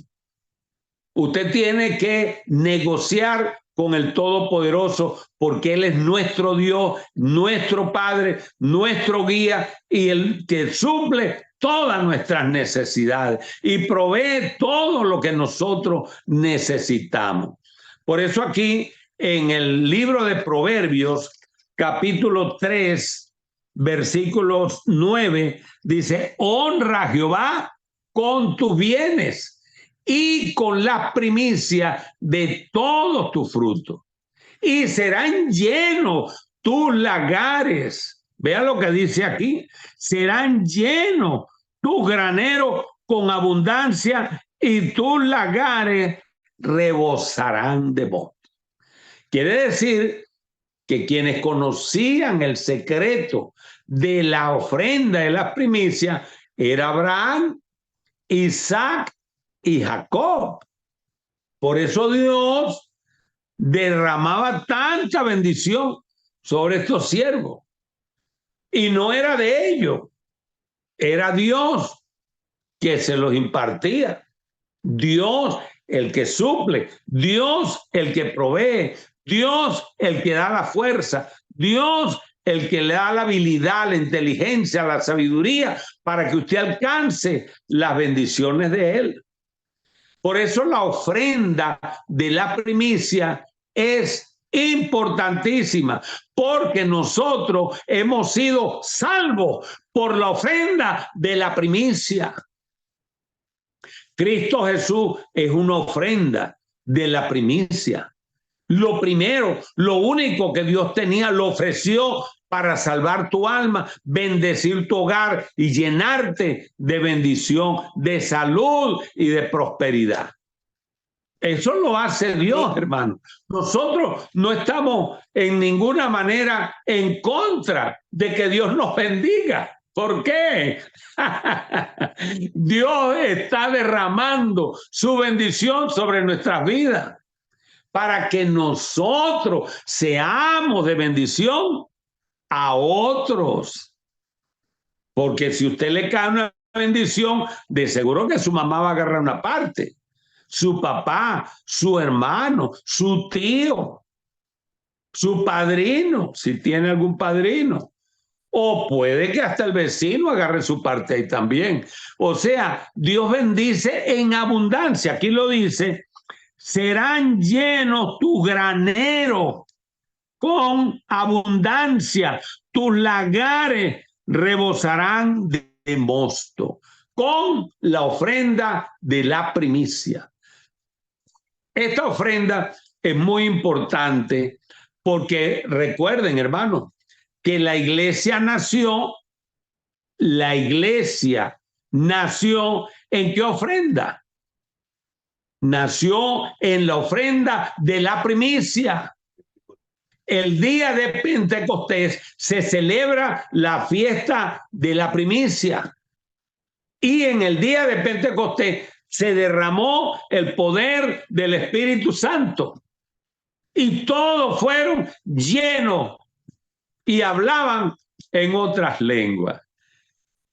Usted tiene que negociar con el Todopoderoso, porque Él es nuestro Dios, nuestro Padre, nuestro guía y el que suple todas nuestras necesidades y provee todo lo que nosotros necesitamos. Por eso aquí en el libro de Proverbios, capítulo 3, versículos 9, dice: honra a Jehová con tus bienes y con las primicias de todos tus frutos, y serán llenos tus lagares. Vea lo que dice aquí: serán llenos tus graneros con abundancia y tus lagares rebosarán de voz. Quiere decir que quienes conocían el secreto de la ofrenda de las primicias era Abraham, Isaac y Jacob. Por eso Dios derramaba tanta bendición sobre estos siervos. Y no era de ellos, era Dios que se los impartía. Dios el que suple, Dios el que provee, Dios el que da la fuerza, Dios el que le da la habilidad, la inteligencia, la sabiduría para que usted alcance las bendiciones de Él. Por eso la ofrenda de la primicia es importantísima, porque nosotros hemos sido salvos por la ofrenda de la primicia. Cristo Jesús es una ofrenda de la primicia. Lo primero, lo único que Dios tenía, lo ofreció para salvar tu alma, bendecir tu hogar y llenarte de bendición, de salud y de prosperidad. Eso lo hace Dios, hermano. Nosotros no estamos en ninguna manera en contra de que Dios nos bendiga. ¿Por qué? Dios está derramando su bendición sobre nuestras vidas para que nosotros seamos de bendición a otros. Porque si usted le cae una bendición, de seguro que su mamá va a agarrar una parte, su papá, su hermano, su tío, su padrino, si tiene algún padrino. O puede que hasta el vecino agarre su parte ahí también. O sea, Dios bendice en abundancia. Aquí lo dice, serán llenos tus graneros con abundancia, tus lagares rebosarán de mosto, con la ofrenda de la primicia. Esta ofrenda es muy importante porque recuerden, hermanos, que la iglesia nació ¿en qué ofrenda? Nació en la ofrenda de la primicia. El día de Pentecostés se celebra la fiesta de la primicia. Y en el día de Pentecostés se derramó el poder del Espíritu Santo. Y todos fueron llenos y hablaban en otras lenguas.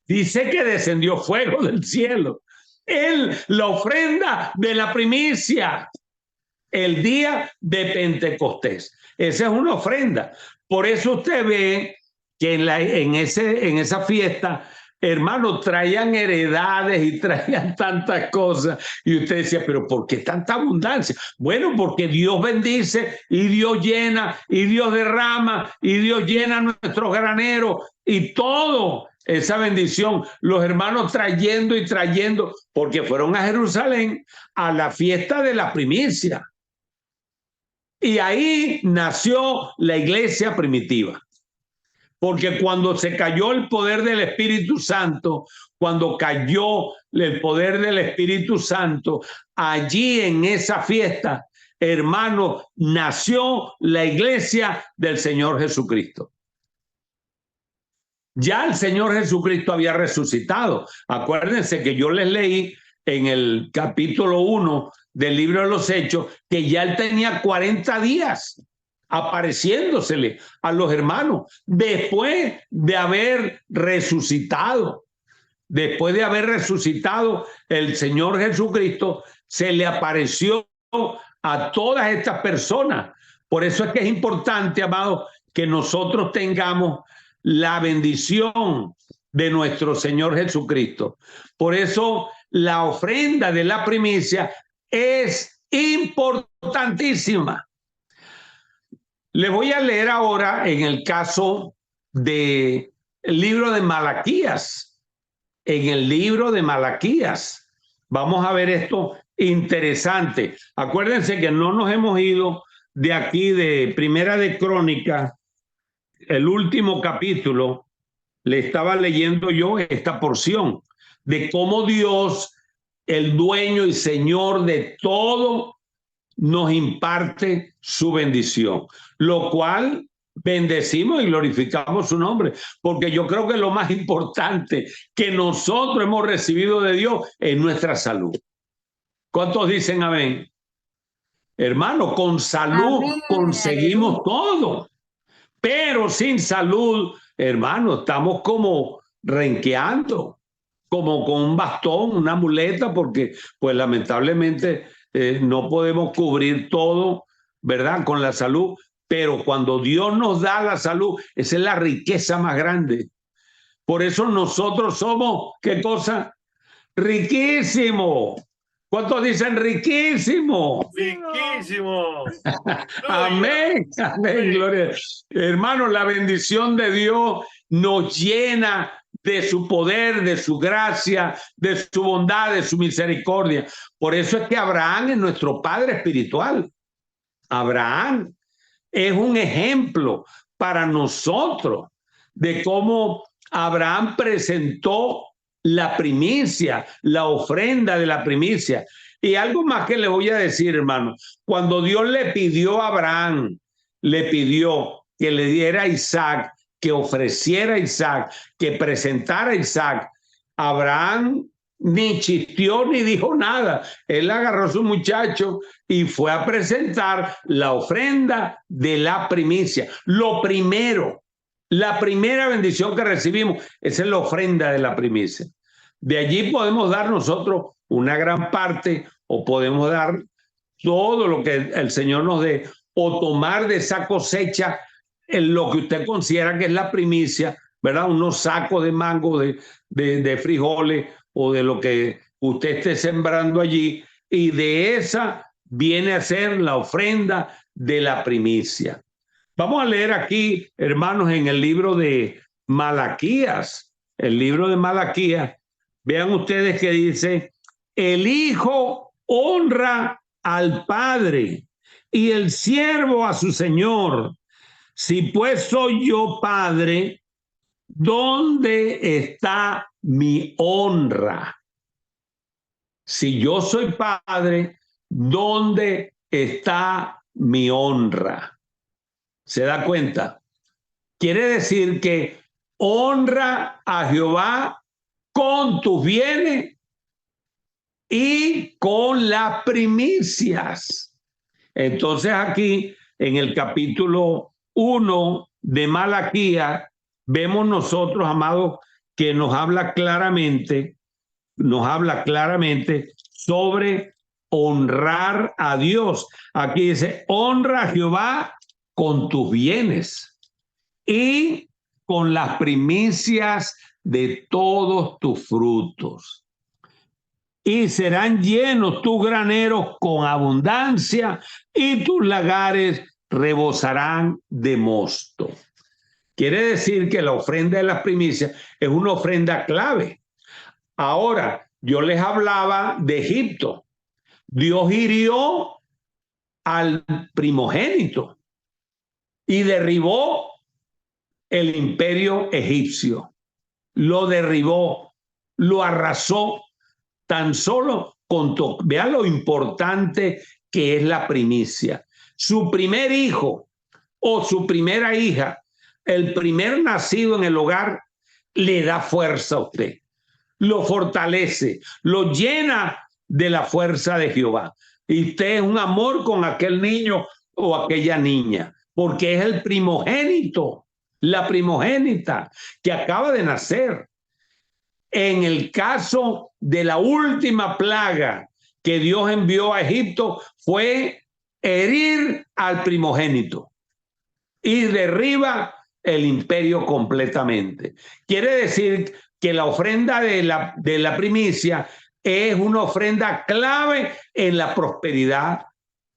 Dice que descendió fuego del cielo. La ofrenda de la primicia, el día de Pentecostés. Esa es una ofrenda. Por eso usted ve que en esa fiesta, hermanos, traían heredades y traían tantas cosas. Y usted decía, pero ¿por qué tanta abundancia? Bueno, porque Dios bendice y Dios llena y Dios derrama y Dios llena nuestros graneros y todo. Esa bendición, los hermanos trayendo y trayendo, porque fueron a Jerusalén a la fiesta de la primicia. Y ahí nació la iglesia primitiva. Porque cuando se cayó el poder del Espíritu Santo, cuando cayó el poder del Espíritu Santo, allí en esa fiesta, hermano, nació la iglesia del Señor Jesucristo. Ya el Señor Jesucristo había resucitado. Acuérdense que yo les leí en el capítulo 1 del libro de los Hechos que ya él tenía 40 días apareciéndosele a los hermanos después de haber resucitado. Después de haber resucitado, el Señor Jesucristo se le apareció a todas estas personas. Por eso es que es importante, amado, que nosotros tengamos la bendición de nuestro Señor Jesucristo. Por eso la ofrenda de la primicia es importantísima. Le voy a leer ahora en el caso del libro de Malaquías. En el libro de Malaquías vamos a ver esto interesante. Acuérdense que no nos hemos ido de aquí de Primera de Crónicas. El último capítulo, le estaba leyendo yo esta porción de cómo Dios, el dueño y Señor de todo, nos imparte su bendición, lo cual bendecimos y glorificamos su nombre, porque yo creo que lo más importante que nosotros hemos recibido de Dios es nuestra salud. ¿Cuántos dicen amén? Hermano, con salud Amén. conseguimos todo. Pero sin salud, hermano, estamos como renqueando, como con un bastón, una muleta, porque pues lamentablemente no podemos cubrir todo, ¿verdad? Con la salud, pero cuando Dios nos da la salud, esa es la riqueza más grande. Por eso nosotros somos, ¿qué cosa? Riquísimos. ¿Cuántos dicen riquísimo? Riquísimo. Amén, amén, gloria. Hermano, la bendición de Dios nos llena de su poder, de su gracia, de su bondad, de su misericordia. Por eso es que Abraham es nuestro padre espiritual. Abraham es un ejemplo para nosotros, de cómo Abraham presentó la primicia, la ofrenda de la primicia. Y algo más que le voy a decir, hermano, cuando Dios le pidió a Abraham, le pidió que le diera a Isaac, que ofreciera a Isaac, que presentara a Isaac, Abraham ni chisteó ni dijo nada. Él agarró a su muchacho y fue a presentar la ofrenda de la primicia. Lo primero, la primera bendición que recibimos, esa es la ofrenda de la primicia. De allí podemos dar nosotros una gran parte o podemos dar todo lo que el Señor nos dé o tomar de esa cosecha en lo que usted considera que es la primicia, ¿verdad? Unos sacos de mango, de frijoles o de lo que usted esté sembrando allí, y de esa viene a ser la ofrenda de la primicia. Vamos a leer aquí, hermanos, en el libro de Malaquías, el libro de Malaquías. Vean ustedes que dice: el hijo honra al padre y el siervo a su señor. Si pues soy yo padre, ¿dónde está mi honra? Si yo soy padre, ¿dónde está mi honra? ¿Se da cuenta? Quiere decir que honra a Jehová con tus bienes y con las primicias. Entonces aquí en el capítulo 1 de Malaquías vemos nosotros, amados, que nos habla claramente sobre honrar a Dios. Aquí dice: honra a Jehová con tus bienes y con las primicias de todos tus frutos. Y serán llenos tus graneros con abundancia y tus lagares rebosarán de mosto. Quiere decir que la ofrenda de las primicias es una ofrenda clave. Ahora, yo les hablaba de Egipto. Dios hirió al primogénito y derribó el imperio egipcio. Lo derribó, lo arrasó. Tan solo contó. Vea lo importante que es la primicia. Su primer hijo o su primera hija, el primer nacido en el hogar, le da fuerza a usted, lo fortalece, lo llena de la fuerza de Jehová. Y usted es un amor con aquel niño o aquella niña, porque es el primogénito, la primogénita que acaba de nacer. En el caso de la última plaga que Dios envió a Egipto, fue herir al primogénito y derriba el imperio completamente. Quiere decir que la ofrenda de la primicia es una ofrenda clave en la prosperidad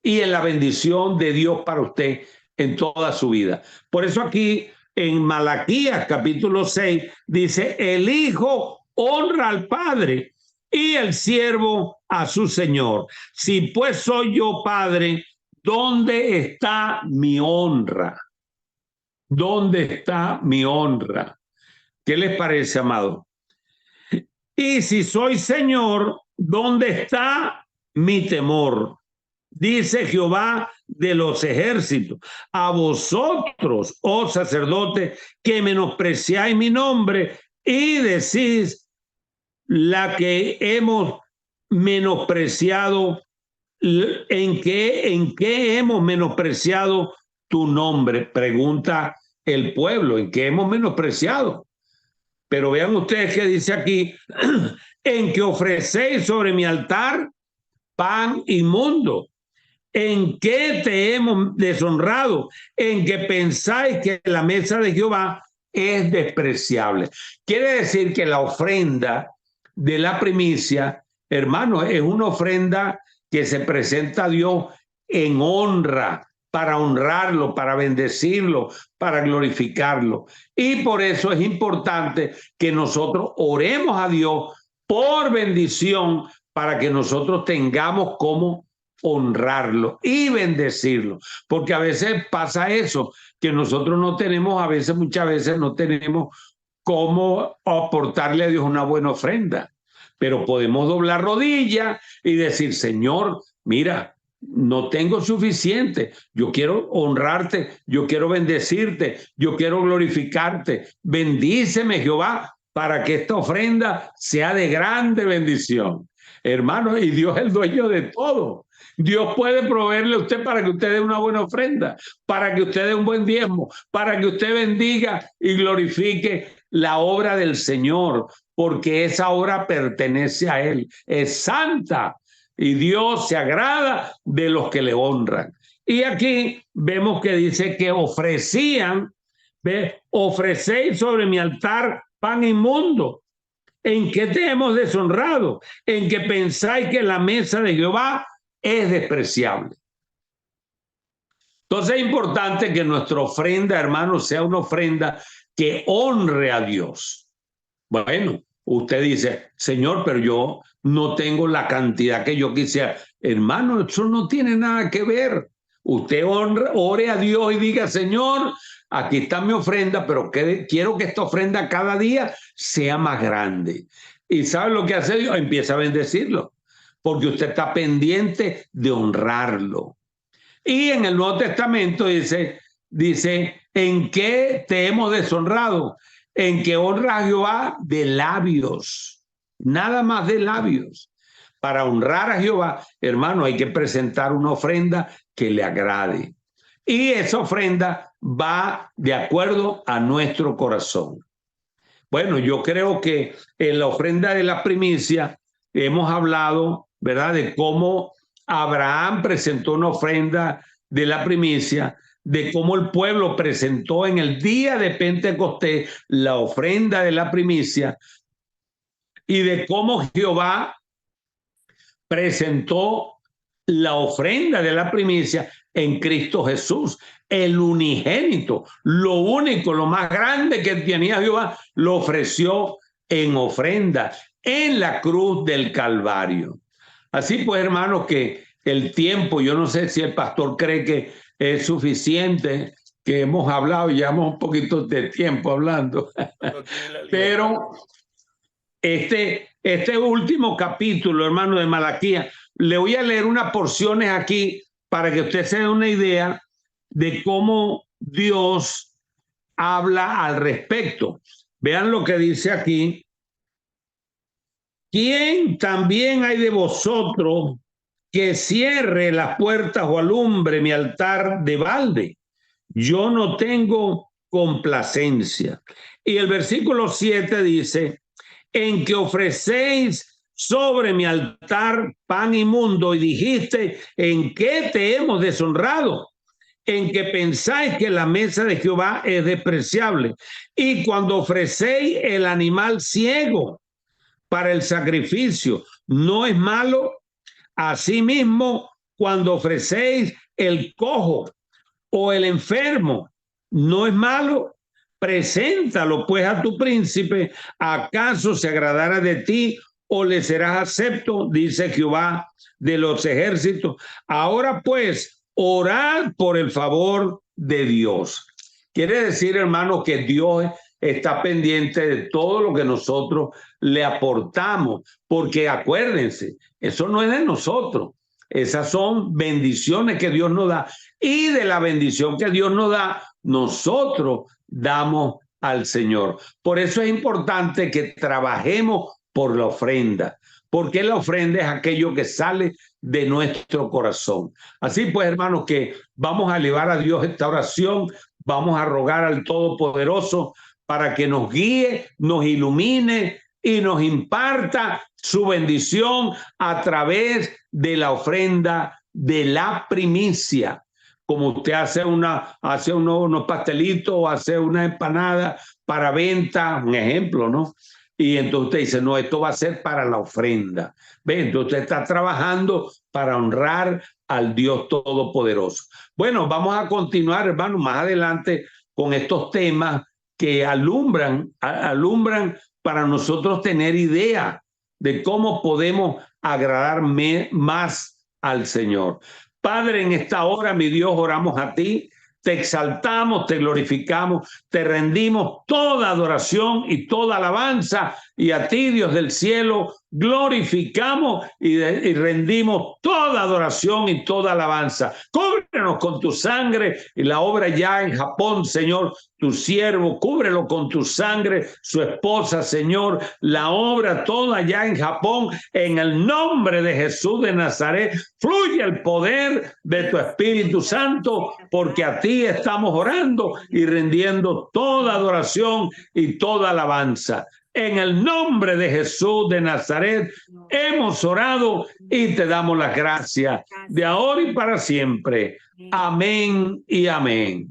y en la bendición de Dios para usted en toda su vida. Por eso aquí en Malaquías capítulo 6 dice: el hijo honra al padre y el siervo a su señor. Si pues soy yo padre, ¿dónde está mi honra? ¿Dónde está mi honra? ¿Qué les parece, amado? Y si soy señor, ¿dónde está mi temor? Dice Jehová de los ejércitos: a vosotros, oh sacerdotes, que menospreciáis mi nombre y decís: la que hemos menospreciado, ¿en qué hemos menospreciado tu nombre? Pregunta el pueblo: ¿en qué hemos menospreciado? Pero vean ustedes que dice aquí: en que ofrecéis sobre mi altar pan inmundo. ¿En qué te hemos deshonrado? En que pensáis que la mesa de Jehová es despreciable. Quiere decir que la ofrenda de la primicia, hermano, es una ofrenda que se presenta a Dios en honra, para honrarlo, para bendecirlo, para glorificarlo. Y por eso es importante que nosotros oremos a Dios por bendición, para que nosotros tengamos cómo honrarlo y bendecirlo, porque a veces pasa eso, que nosotros no tenemos, muchas veces no tenemos cómo aportarle a Dios una buena ofrenda, pero podemos doblar rodillas y decir, Señor, mira, no tengo suficiente, yo quiero honrarte, yo quiero bendecirte, yo quiero glorificarte, bendíceme Jehová para que esta ofrenda sea de grande bendición. Hermano, y Dios es el dueño de todo. Dios puede proveerle a usted para que usted dé una buena ofrenda, para que usted dé un buen diezmo, para que usted bendiga y glorifique la obra del Señor, porque esa obra pertenece a Él, es santa y Dios se agrada de los que le honran. Y aquí vemos que dice que ofrecían, ¿ve? Ofrecéis sobre mi altar pan inmundo. ¿En qué te hemos deshonrado? En que pensáis que la mesa de Jehová es despreciable. Entonces es importante que nuestra ofrenda, hermanos, sea una ofrenda que honre a Dios. Bueno, usted dice, Señor, pero yo no tengo la cantidad que yo quisiera. Hermano, eso no tiene nada que ver. Usted ore a Dios y diga, Señor, aquí está mi ofrenda, pero quiero que esta ofrenda cada día sea más grande. ¿Y sabe lo que hace Dios? Empieza a bendecirlo, porque usted está pendiente de honrarlo. Y en el Nuevo Testamento dice, ¿en qué te hemos deshonrado? En que honra a Jehová de labios, nada más de labios. Para honrar a Jehová, hermano, hay que presentar una ofrenda que le agrade. Y esa ofrenda va de acuerdo a nuestro corazón. Bueno, yo creo que en la ofrenda de la primicia hemos hablado, ¿verdad?, de cómo Abraham presentó una ofrenda de la primicia, de cómo el pueblo presentó en el día de Pentecostés la ofrenda de la primicia y de cómo Jehová presentó la ofrenda de la primicia en Cristo Jesús, el unigénito, lo único, lo más grande que tenía Jehová, lo ofreció en ofrenda en la cruz del Calvario. Así pues, hermanos, que el tiempo, yo no sé si el pastor cree que es suficiente, que hemos hablado, llevamos un poquito de tiempo hablando, pero este último capítulo, hermano, de Malaquías, le voy a leer unas porciones aquí para que usted se dé una idea de cómo Dios habla al respecto. Vean lo que dice aquí. ¿Quién también hay de vosotros que cierre las puertas o alumbre mi altar de balde? Yo no tengo complacencia. Y el versículo 7 dice, en que ofrecéis sobre mi altar pan inmundo, y dijiste, ¿en qué te hemos deshonrado? En que pensáis que la mesa de Jehová es despreciable. Y cuando ofrecéis el animal ciego para el sacrificio, ¿no es malo? Asimismo, cuando ofrecéis el cojo o el enfermo, ¿no es malo? Preséntalo pues a tu príncipe, ¿acaso se agradará de ti o le serás acepto? Dice Jehová de los ejércitos. Ahora pues, orad por el favor de Dios. Quiere decir, hermano, que Dios está pendiente de todo lo que nosotros le aportamos, porque acuérdense, eso no es de nosotros. Esas son bendiciones que Dios nos da, y de la bendición que Dios nos da, nosotros damos al Señor. Por eso es importante que trabajemos por la ofrenda, porque la ofrenda es aquello que sale de nuestro corazón. Así pues, hermanos, que vamos a elevar a Dios esta oración, vamos a rogar al Todopoderoso para que nos guíe, nos ilumine y nos imparta su bendición a través de la ofrenda de la primicia. Como usted hace unos pastelitos o hace una empanada para venta, un ejemplo, ¿no? Y entonces usted dice, no, esto va a ser para la ofrenda. ¿Ve? Entonces usted está trabajando para honrar al Dios Todopoderoso. Bueno, vamos a continuar, hermano, más adelante con estos temas que alumbran para nosotros tener idea de cómo podemos agradar más al Señor. Padre, en esta hora, mi Dios, oramos a ti. Te exaltamos, te glorificamos, te rendimos toda adoración y toda alabanza, y a ti, Dios del cielo, glorificamos y rendimos toda adoración y toda alabanza. Cúbrenos con tu sangre y la obra ya en Japón, Señor, tu siervo, cúbrelo con tu sangre, su esposa, Señor, la obra toda ya en Japón, en el nombre de Jesús de Nazaret. Fluye el poder de tu Espíritu Santo, porque a ti estamos orando y rendiendo toda adoración y toda alabanza. En el nombre de Jesús de Nazaret hemos orado y te damos las gracias de ahora y para siempre. Amén y amén.